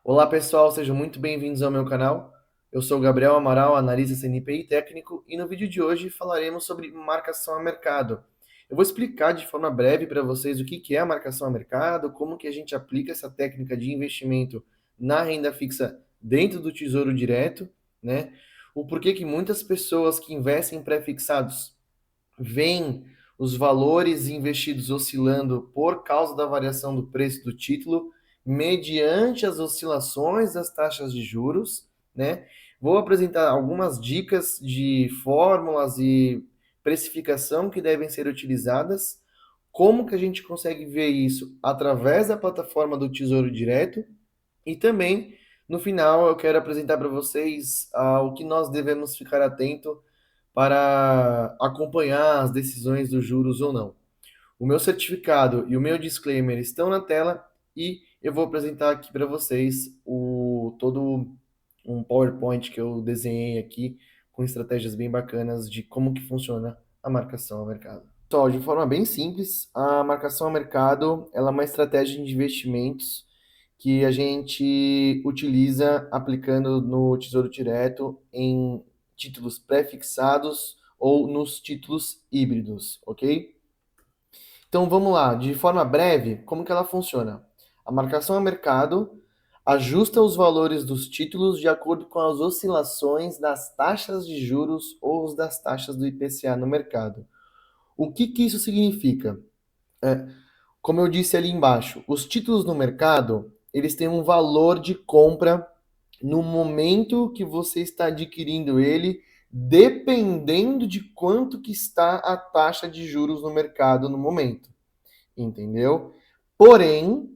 Olá pessoal, sejam muito bem-vindos ao meu canal. Eu sou o Gabriel Amaral, analista CNPI técnico, e no vídeo de hoje falaremos sobre marcação a mercado. Eu vou explicar de forma breve para vocês o que é a marcação a mercado, como que a gente aplica essa técnica de investimento na renda fixa dentro do Tesouro Direto, né? O porquê que muitas pessoas que investem em pré-fixados veem os valores investidos oscilando por causa da variação do preço do título, mediante as oscilações das taxas de juros, né? Vou apresentar algumas dicas de fórmulas e precificação que devem ser utilizadas, como que a gente consegue ver isso através da plataforma do Tesouro Direto e também no final eu quero apresentar para vocês o que nós devemos ficar atento para acompanhar as decisões dos juros ou não. O meu certificado e o meu disclaimer estão na tela e eu vou apresentar aqui para vocês todo um PowerPoint que eu desenhei aqui com estratégias bem bacanas de como que funciona a marcação ao mercado. Pessoal, de forma bem simples, a marcação ao mercado ela é uma estratégia de investimentos que a gente utiliza aplicando no Tesouro Direto em títulos pré-fixados ou nos títulos híbridos, ok? Então vamos lá, de forma breve, como que ela funciona? A marcação a mercado ajusta os valores dos títulos de acordo com as oscilações das taxas de juros ou das taxas do IPCA no mercado. O que que isso significa? Como eu disse ali embaixo, os títulos no mercado, eles têm um valor de compra no momento que você está adquirindo ele, dependendo de quanto que está a taxa de juros no mercado no momento, entendeu? Porém,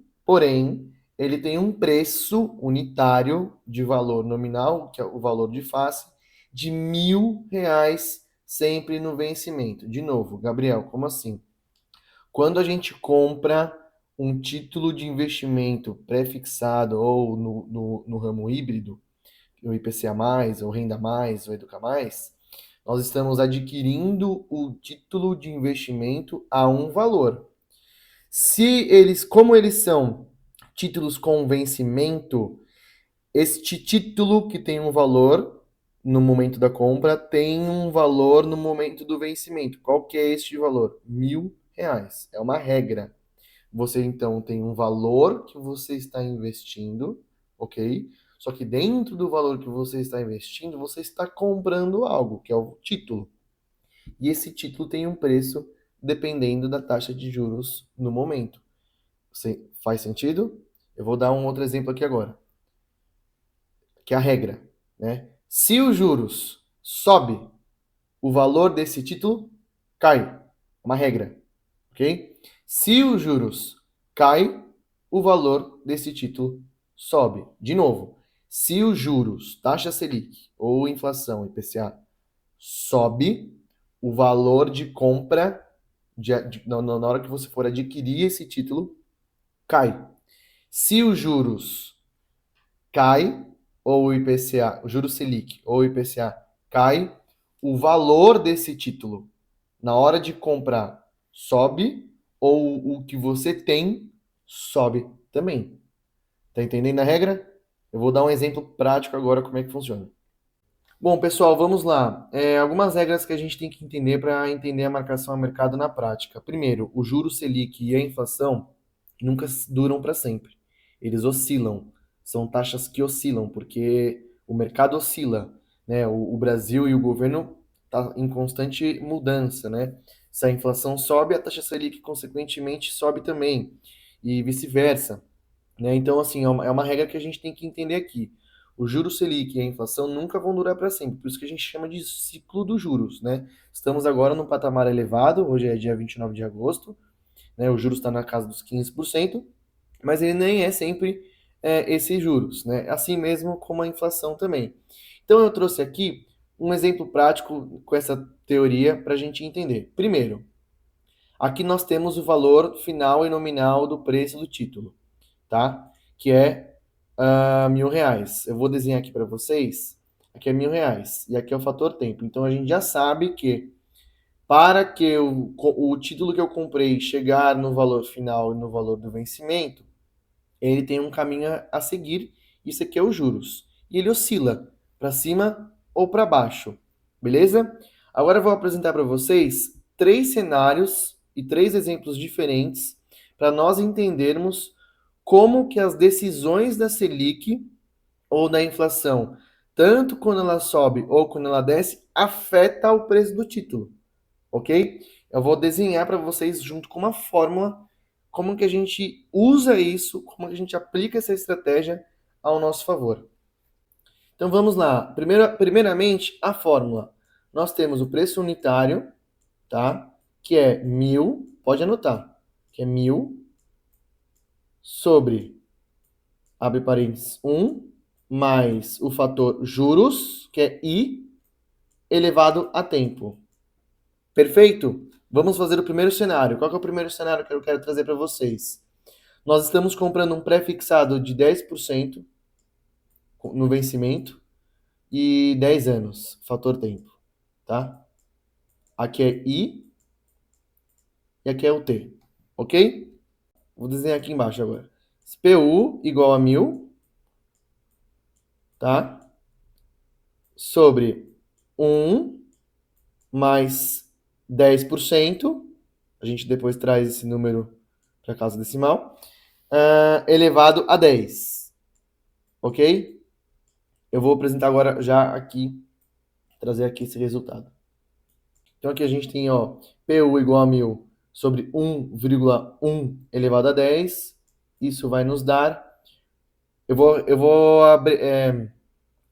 ele tem um preço unitário de valor nominal, que é o valor de face, de R$ 1.000 sempre no vencimento. De novo, Gabriel, como assim? Quando a gente compra um título de investimento pré-fixado ou no ramo híbrido, o IPCA+, ou Renda Mais, ou Educa Mais, nós estamos adquirindo o título de investimento a um valor. Como eles são títulos com vencimento, este título que tem um valor no momento da compra tem um valor no momento do vencimento. Qual que é este valor? R$ 1.000. É uma regra. Você então tem um valor que você está investindo, ok? Só que dentro do valor que você está investindo, você está comprando algo, que é o título. E esse título tem um preço dependendo da taxa de juros no momento. Faz sentido? Eu vou dar um outro exemplo aqui agora, que é a regra, né? Se os juros sobe, o valor desse título cai. Uma regra, ok? Se os juros cai, o valor desse título sobe. De novo, se os juros, taxa Selic ou inflação, IPCA, sobe, o valor de compra na hora que você for adquirir esse título cai. Se os juros cai, ou o IPCA, o juro Selic ou o IPCA cai, o valor desse título na hora de comprar sobe, ou o que você tem sobe também. Tá entendendo a regra? Eu vou dar um exemplo prático agora como é que funciona. Bom, pessoal, vamos lá. Algumas regras que a gente tem que entender para entender a marcação a mercado na prática. Primeiro, o juro Selic e a inflação nunca duram para sempre. Eles oscilam. São taxas que oscilam, porque o mercado oscila, né? O Brasil e o governo tá em constante mudança, né? Se a inflação sobe, a taxa Selic, consequentemente, sobe também, e vice-versa, né? Então, assim, é uma regra que a gente tem que entender aqui. O juro Selic e a inflação nunca vão durar para sempre, por isso que a gente chama de ciclo dos juros, né? Estamos agora num patamar elevado, hoje é dia 29 de agosto, né? O juros está na casa dos 15%, mas ele nem é sempre esses juros, né? Assim mesmo como a inflação também. Então, eu trouxe aqui um exemplo prático com essa teoria para a gente entender. Primeiro, aqui nós temos o valor final e nominal do preço do título, tá? Que é R$ 1.000. Eu vou desenhar aqui para vocês. Aqui é R$ 1.000 e aqui é o fator tempo. Então a gente já sabe que para que o título que eu comprei chegar no valor final e no valor do vencimento, ele tem um caminho a seguir Isso aqui é os juros. E ele oscila para cima ou para baixo. Beleza? Agora eu vou apresentar para vocês 3 cenários e 3 exemplos diferentes para nós entendermos como que as decisões da Selic ou da inflação, tanto quando ela sobe ou quando ela desce, afeta o preço do título, ok? Eu vou desenhar para vocês junto com uma fórmula como que a gente usa isso, como que a gente aplica essa estratégia ao nosso favor. Então vamos lá. Primeiramente, a fórmula. Nós temos o preço unitário, tá? Que é 1.000, pode anotar, que é 1.000 sobre, abre parênteses, 1, mais o fator juros, que é I, elevado a tempo. Perfeito? Vamos fazer o primeiro cenário. Qual que é o primeiro cenário que eu quero trazer para vocês? Nós estamos comprando um pré-fixado de 10% no vencimento e 10 anos, fator tempo, tá? Aqui é I e aqui é o T, ok? Vou desenhar aqui embaixo agora. PU igual a 1.000, tá? Sobre 1 mais 10%, a gente depois traz esse número para casa decimal, elevado a 10, ok? Eu vou apresentar agora já aqui, trazer aqui esse resultado. Então aqui a gente tem, ó, PU igual a 1.000 sobre 1,1 elevado a 10. Isso vai nos dar... Eu vou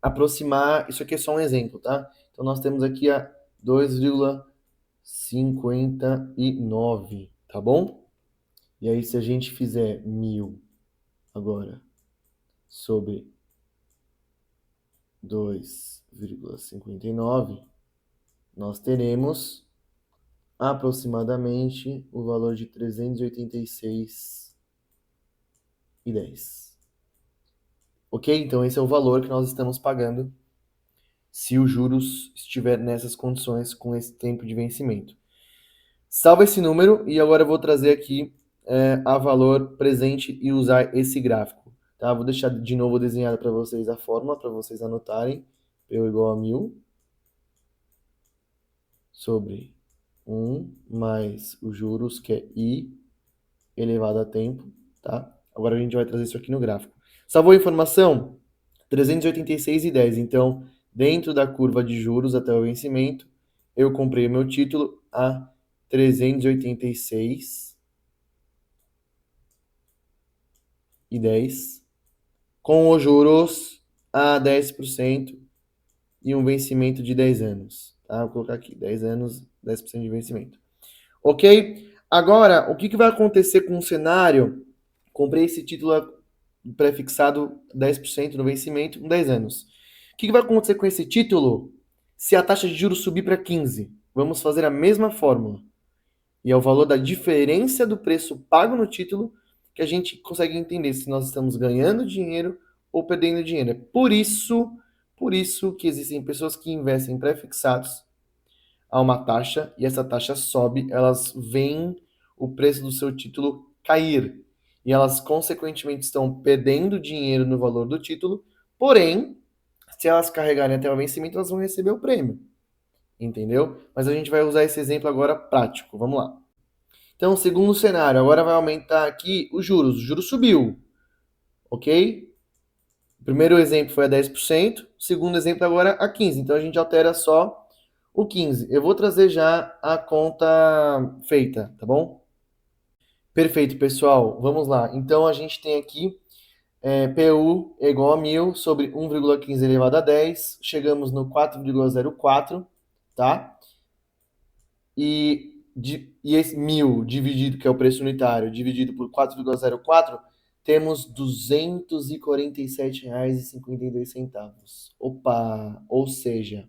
aproximar... Isso aqui é só um exemplo, tá? Então nós temos aqui a 2,59, tá bom? E aí se a gente fizer 1.000 agora sobre 2,59, nós teremos aproximadamente o valor de 386,10. Ok? Então esse é o valor que nós estamos pagando se os juros estiver nessas condições com esse tempo de vencimento. Salva esse número e agora eu vou trazer aqui a valor presente e usar esse gráfico. Tá? Vou deixar de novo desenhado para vocês a fórmula, para vocês anotarem. P igual a 1.000 sobre 1 mais os juros, que é I elevado a tempo, tá? Agora a gente vai trazer isso aqui no gráfico. Salvou a informação? 386,10. Então, dentro da curva de juros até o vencimento, eu comprei o meu título a 386,10 com os juros a 10% e um vencimento de 10 anos. Tá? Vou colocar aqui, 10 anos, 10% de vencimento. Ok? Agora, o que vai acontecer com o cenário? Comprei esse título pré-fixado 10% no vencimento em 10 anos. O que vai acontecer com esse título se a taxa de juros subir para 15? Vamos fazer a mesma fórmula. E é o valor da diferença do preço pago no título que a gente consegue entender se nós estamos ganhando dinheiro ou perdendo dinheiro. É por isso que existem pessoas que investem em pré-fixados a uma taxa e essa taxa sobe, elas veem o preço do seu título cair e elas consequentemente estão perdendo dinheiro no valor do título, porém, se elas carregarem até o vencimento, elas vão receber o prêmio, entendeu? Mas a gente vai usar esse exemplo agora prático, vamos lá. Então, segundo cenário, agora vai aumentar aqui os juros. O juro subiu, ok? O primeiro exemplo foi a 10%, o segundo exemplo agora a 15%. Então, a gente altera só o 15%. Eu vou trazer já a conta feita, tá bom? Perfeito, pessoal. Vamos lá. Então, a gente tem aqui PU é igual a 1.000 sobre 1,15 elevado a 10. Chegamos no 4,04, tá? E esse 1.000 dividido, que é o preço unitário, dividido por 4,04, temos R$ 247,52. Opa! Ou seja,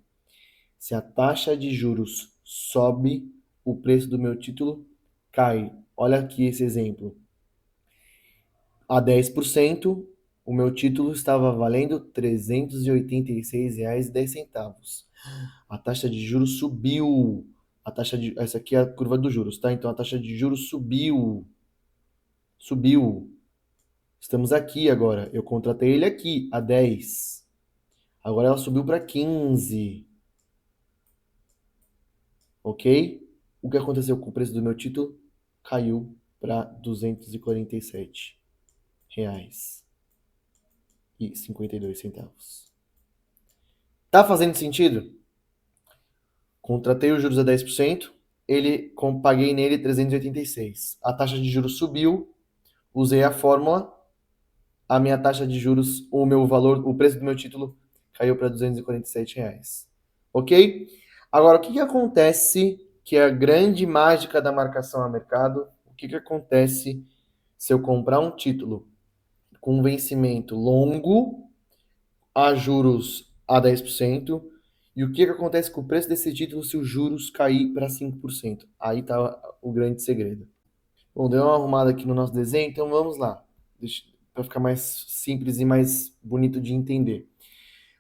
se a taxa de juros sobe, o preço do meu título cai. Olha aqui esse exemplo. A 10%, o meu título estava valendo R$ 386,10. A taxa de juros subiu. Essa aqui é a curva dos juros, tá? Então a taxa de juros subiu. Subiu. Estamos aqui agora. Eu contratei ele aqui a 10. Agora ela subiu para 15. Ok? O que aconteceu com o preço do meu título? Caiu para R$ 247,52. Tá fazendo sentido? Contratei os juros a 10%, paguei nele 386. A taxa de juros subiu, usei a fórmula, a minha taxa de juros, o meu valor, o preço do meu título caiu para R$ 247. Ok? Agora, o que acontece, que é a grande mágica da marcação a mercado, o que acontece se eu comprar um título com vencimento longo, a juros a 10%, e o que acontece com o preço desse título se os juros cair para 5%? Aí está o grande segredo. Bom, deu uma arrumada aqui no nosso desenho, então vamos lá. Para ficar mais simples e mais bonito de entender.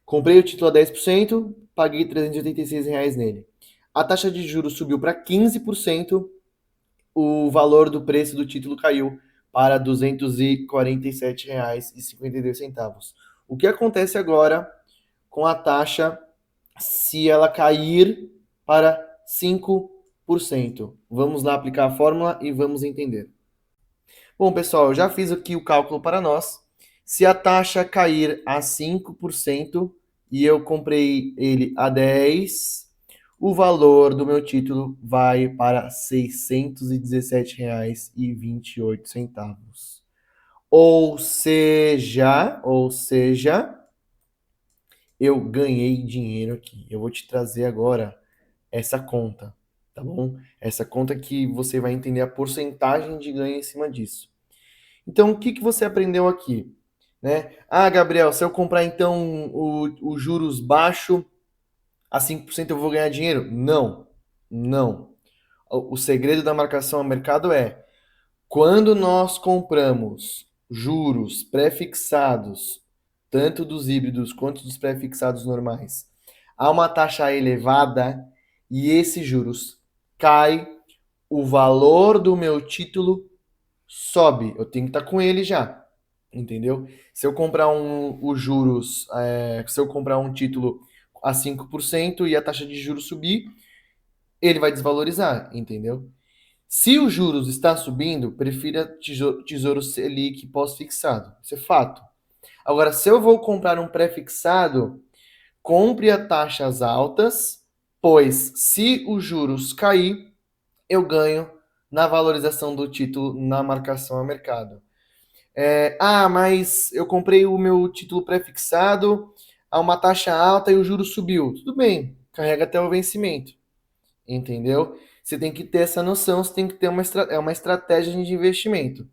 Comprei o título a 10%, paguei R$ 386 nele. A taxa de juros subiu para 15%, o valor do preço do título caiu para R$ 247,52. O que acontece agora com a taxa se ela cair para 5%? Vamos lá aplicar a fórmula e vamos entender. Bom, pessoal, eu já fiz aqui o cálculo para nós. Se a taxa cair a 5% e eu comprei ele a 10, o valor do meu título vai para R$ 617,28. Ou seja, eu ganhei dinheiro aqui. Eu vou te trazer agora essa conta, tá bom? Essa conta que você vai entender a porcentagem de ganho em cima disso. Então, o que você aprendeu aqui? Né? Ah, Gabriel, se eu comprar então o juros baixo a 5% eu vou ganhar dinheiro? Não, não. O segredo da marcação a mercado é quando nós compramos juros pré-fixados, tanto dos híbridos quanto dos pré-fixados normais, há uma taxa elevada e esses juros cai, o valor do meu título sobe. Eu tenho que estar com ele já, entendeu? Se eu comprar os juros, se eu comprar um título a 5% e a taxa de juros subir, ele vai desvalorizar, entendeu? Se os juros está subindo, prefira Tesouro Selic pós-fixado. Isso é fato. Agora, se eu vou comprar um pré-fixado, compre a taxas altas, pois se os juros cair, eu ganho na valorização do título na marcação a mercado. Mas eu comprei o meu título pré-fixado a uma taxa alta e o juro subiu. Tudo bem, carrega até o vencimento, entendeu? Você tem que ter essa noção, você tem que ter uma estratégia de investimento,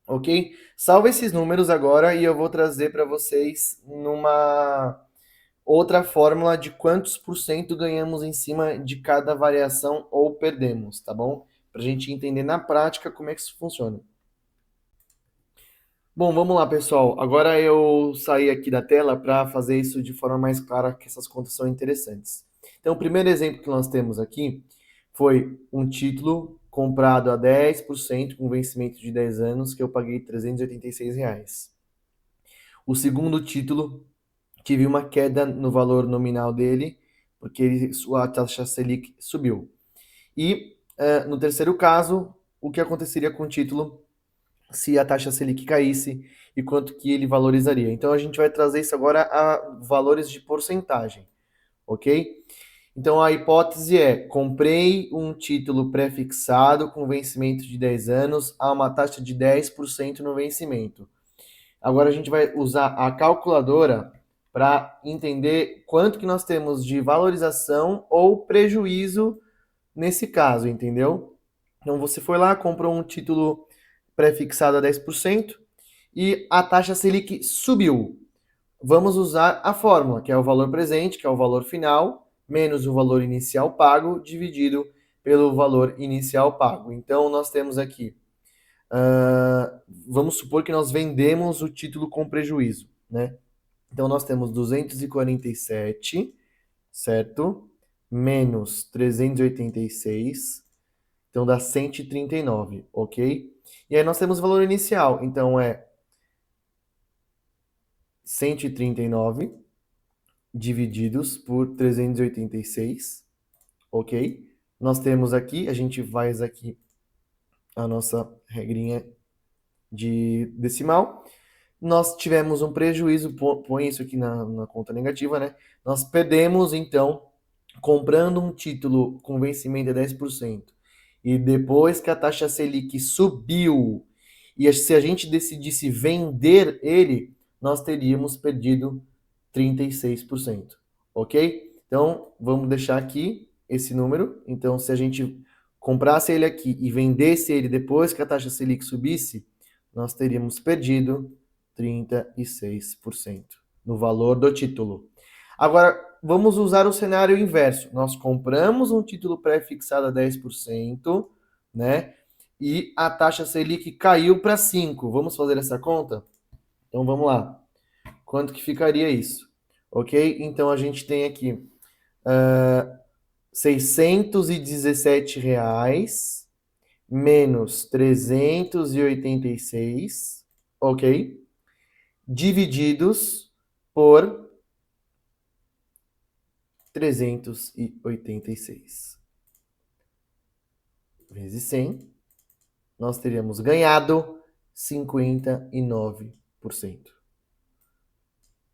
ok? Salva esses números agora e eu vou trazer para vocês numa outra fórmula de quantos por cento ganhamos em cima de cada variação ou perdemos, tá bom? Para a gente entender na prática como é que isso funciona. Bom, vamos lá, pessoal. Agora eu saí aqui da tela para fazer isso de forma mais clara, que essas contas são interessantes. Então, o primeiro exemplo que nós temos aqui foi um título comprado a 10% com vencimento de 10 anos, que eu paguei R$ 386. O segundo título tive uma queda no valor nominal dele, porque sua taxa Selic subiu. E no terceiro caso, o que aconteceria com o título se a taxa Selic caísse e quanto que ele valorizaria. Então a gente vai trazer isso agora a valores de porcentagem, ok? Então a hipótese é: comprei um título pré-fixado com vencimento de 10 anos a uma taxa de 10% no vencimento. Agora a gente vai usar a calculadora para entender quanto que nós temos de valorização ou prejuízo nesse caso, entendeu? Então você foi lá, comprou um título pré-fixado a 10% e a taxa Selic subiu. Vamos usar a fórmula, que é o valor presente, que é o valor final, menos o valor inicial pago, dividido pelo valor inicial pago. Então, nós temos aqui, vamos supor que nós vendemos o título com prejuízo, né? Então, nós temos 247, certo? Menos 386, então dá 139, ok? E aí nós temos o valor inicial, então é 139 divididos por 386, ok? Nós temos aqui, a gente faz aqui a nossa regrinha de decimal. Nós tivemos um prejuízo, põe isso aqui na conta negativa, né? Nós perdemos, então, comprando um título com vencimento de 10%, e depois que a taxa Selic subiu, e se a gente decidisse vender ele, nós teríamos perdido 36%, ok? Então, vamos deixar aqui esse número. Então, se a gente comprasse ele aqui e vendesse ele depois que a taxa Selic subisse, nós teríamos perdido 36% no valor do título. Agora, vamos usar o cenário inverso. Nós compramos um título pré-fixado a 10%, né? E a taxa Selic caiu para 5%. Vamos fazer essa conta? Então vamos lá. Quanto que ficaria isso? Ok? Então a gente tem aqui R$ 617 menos 386, ok? Divididos por 386 vezes 100, nós teríamos ganhado 59%.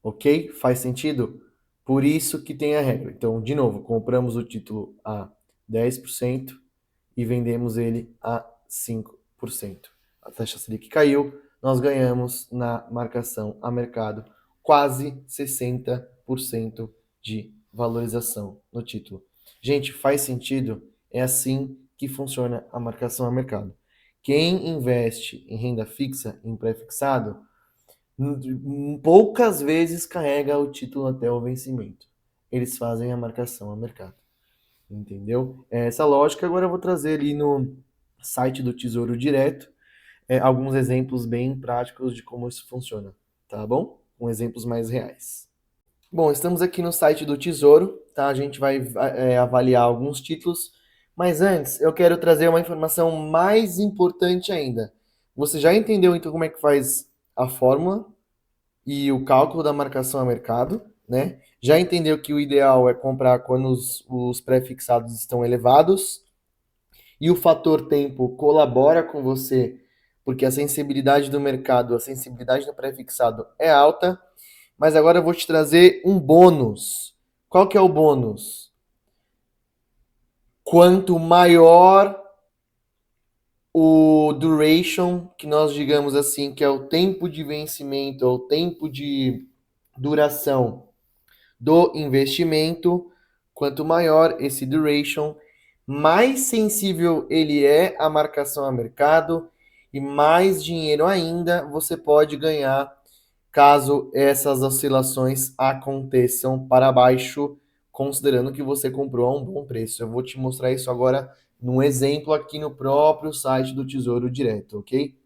Ok? Faz sentido? Por isso que tem a regra. Então, de novo, compramos o título a 10% e vendemos ele a 5%. A taxa Selic caiu, nós ganhamos na marcação a mercado quase 60% de valorização no título. Gente, faz sentido? É assim que funciona a marcação a mercado. Quem investe em renda fixa, em pré-fixado, poucas vezes carrega o título até o vencimento. Eles fazem a marcação a mercado. Entendeu? Essa lógica agora eu vou trazer ali no site do Tesouro Direto alguns exemplos bem práticos de como isso funciona, tá bom? Com exemplos mais reais. Bom, estamos aqui no site do Tesouro, tá? A gente vai avaliar alguns títulos, mas antes eu quero trazer uma informação mais importante ainda. Você já entendeu então como é que faz a fórmula e o cálculo da marcação a mercado, né? Já entendeu que o ideal é comprar quando os pré-fixados estão elevados e o fator tempo colabora com você, porque a sensibilidade do mercado, a sensibilidade do pré-fixado é alta. Mas agora eu vou te trazer um bônus. Qual que é o bônus? Quanto maior o duration, que nós digamos assim, que é o tempo de vencimento, é o tempo de duração do investimento, quanto maior esse duration, mais sensível ele é à marcação a mercado e mais dinheiro ainda você pode ganhar caso essas oscilações aconteçam para baixo, considerando que você comprou a um bom preço. Eu vou te mostrar isso agora num exemplo aqui no próprio site do Tesouro Direto, ok?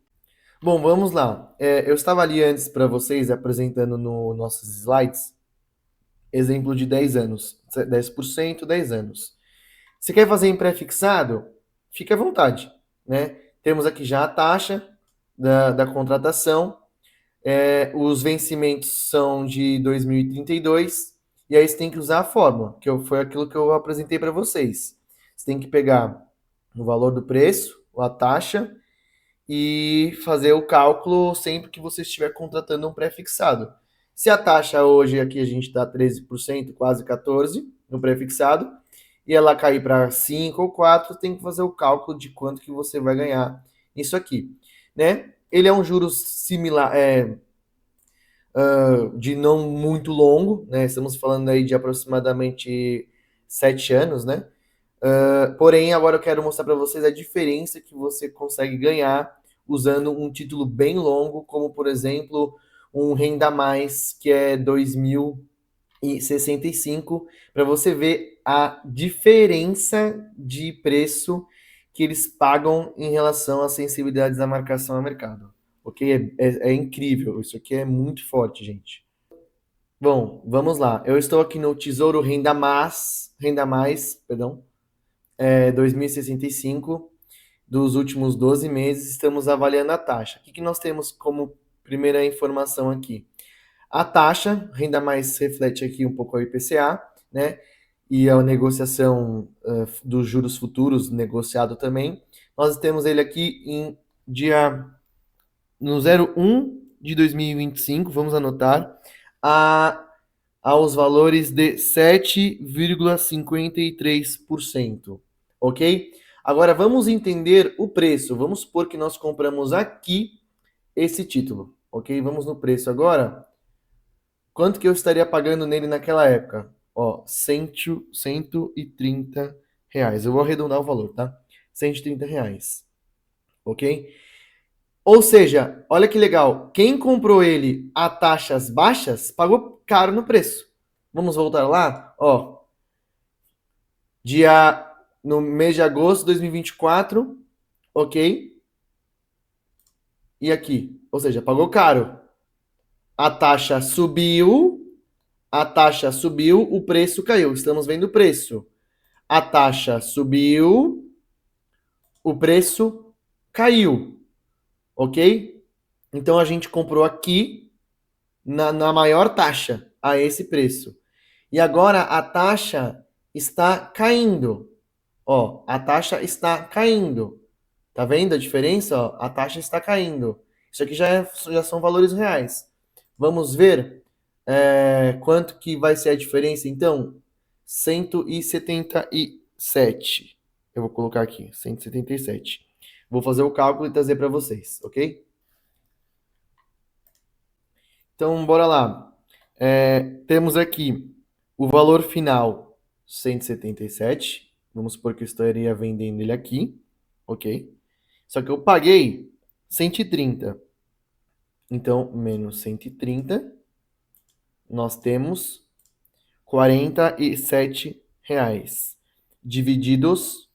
Bom, vamos lá. Eu estava ali antes para vocês apresentando nos nossos slides exemplo de 10 anos, 10%, 10 anos. Você quer fazer em pré-fixado? Fique à vontade, né? Temos aqui já a taxa da contratação, os vencimentos são de 2032, e aí você tem que usar a fórmula, foi aquilo que eu apresentei para vocês. Você tem que pegar o valor do preço, a taxa, e fazer o cálculo sempre que você estiver contratando um pré-fixado. Se a taxa hoje aqui a gente dá 13%, quase 14% no pré-fixado, e ela cair para 5 ou 4, tem que fazer o cálculo de quanto que você vai ganhar isso aqui, né? Ele é um juros similar, de não muito longo, né? Estamos falando aí de aproximadamente 7 anos, né? Porém, agora eu quero mostrar para vocês a diferença que você consegue ganhar usando um título bem longo, como por exemplo um Renda Mais, que é 2065, para você ver a diferença de preço que eles pagam em relação às sensibilidades da marcação a mercado. Ok? É incrível, isso aqui é muito forte, gente. Bom, vamos lá. Eu estou aqui no Tesouro Renda Mais, perdão, 2065, dos últimos 12 meses, estamos avaliando a taxa. O que nós temos como primeira informação aqui? A taxa, renda mais reflete aqui um pouco a IPCA, né? E a negociação dos juros futuros negociado também. Nós temos ele aqui no 01 de 2025, vamos anotar, a, aos valores de 7,53%, ok? Agora vamos entender o preço. Vamos supor que nós compramos aqui esse título, ok? Vamos no preço agora. Quanto que eu estaria pagando nele naquela época? Ó, 130 reais. Eu vou arredondar o valor, tá? 130 reais, ok? Ou seja, olha que legal. Quem comprou ele a taxas baixas pagou caro no preço. Vamos voltar lá? Ó, no mês de agosto de 2024, ok? E aqui, ou seja, pagou caro. A taxa subiu, o preço caiu. Estamos vendo o preço. A taxa subiu, o preço caiu, ok? Então a gente comprou aqui na maior taxa a esse preço. E agora a taxa está caindo. Ó, a taxa está caindo. Tá vendo a diferença? Ó, a taxa está caindo. Isso aqui já são valores reais. Vamos ver quanto que vai ser a diferença, então? 177. Eu vou colocar aqui, 177. Vou fazer o cálculo e trazer para vocês, ok? Então, bora lá. Temos aqui o valor final, 177. Vamos supor que eu estaria vendendo ele aqui, ok? Só que eu paguei 130. Então, menos 130, nós temos 47 reais. Divididos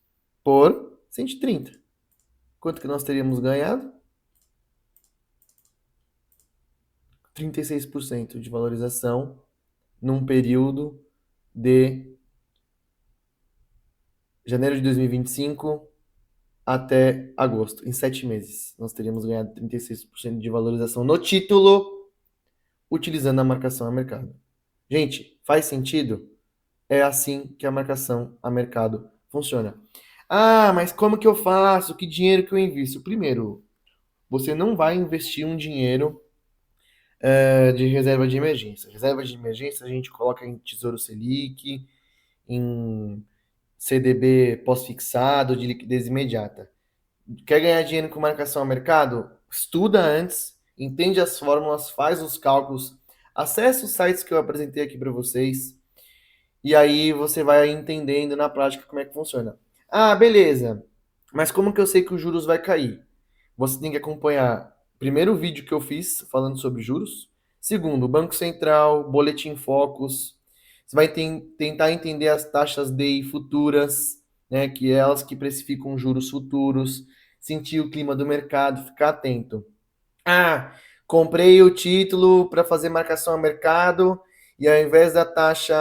por 130. Quanto que nós teríamos ganhado? 36% de valorização num período de janeiro de 2025 até agosto. Em 7 meses, nós teríamos ganhado 36% de valorização no título, utilizando a marcação a mercado. Gente, faz sentido? É assim que a marcação a mercado funciona. Ah, mas como que eu faço? Que dinheiro que eu invisto? Primeiro, você não vai investir um dinheiro de reserva de emergência. Reserva de emergência a gente coloca em Tesouro Selic, em CDB pós-fixado de liquidez imediata. Quer ganhar dinheiro com marcação a mercado? Estuda antes, entende as fórmulas, faz os cálculos, acessa os sites que eu apresentei aqui para vocês e aí você vai entendendo na prática como é que funciona. Ah, beleza. Mas como que eu sei que os juros vai cair? Você tem que acompanhar primeiro o vídeo que eu fiz falando sobre juros. Segundo, Banco Central, Boletim Focus. Você vai tentar entender as taxas DI futuras, né, que é elas que precificam juros futuros, sentir o clima do mercado, ficar atento. Ah, comprei o título para fazer marcação a mercado e ao invés da taxa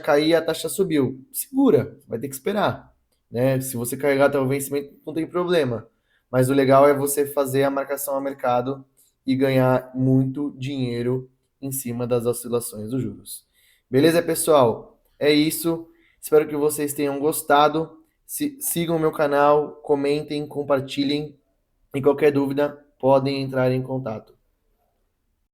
cair, a taxa subiu. Segura, vai ter que esperar, né? Se você carregar até o vencimento, não tem problema. Mas o legal é você fazer a marcação a mercado e ganhar muito dinheiro em cima das oscilações dos juros. Beleza, pessoal? É isso. Espero que vocês tenham gostado. Sigam o meu canal, comentem, compartilhem. E qualquer dúvida, podem entrar em contato.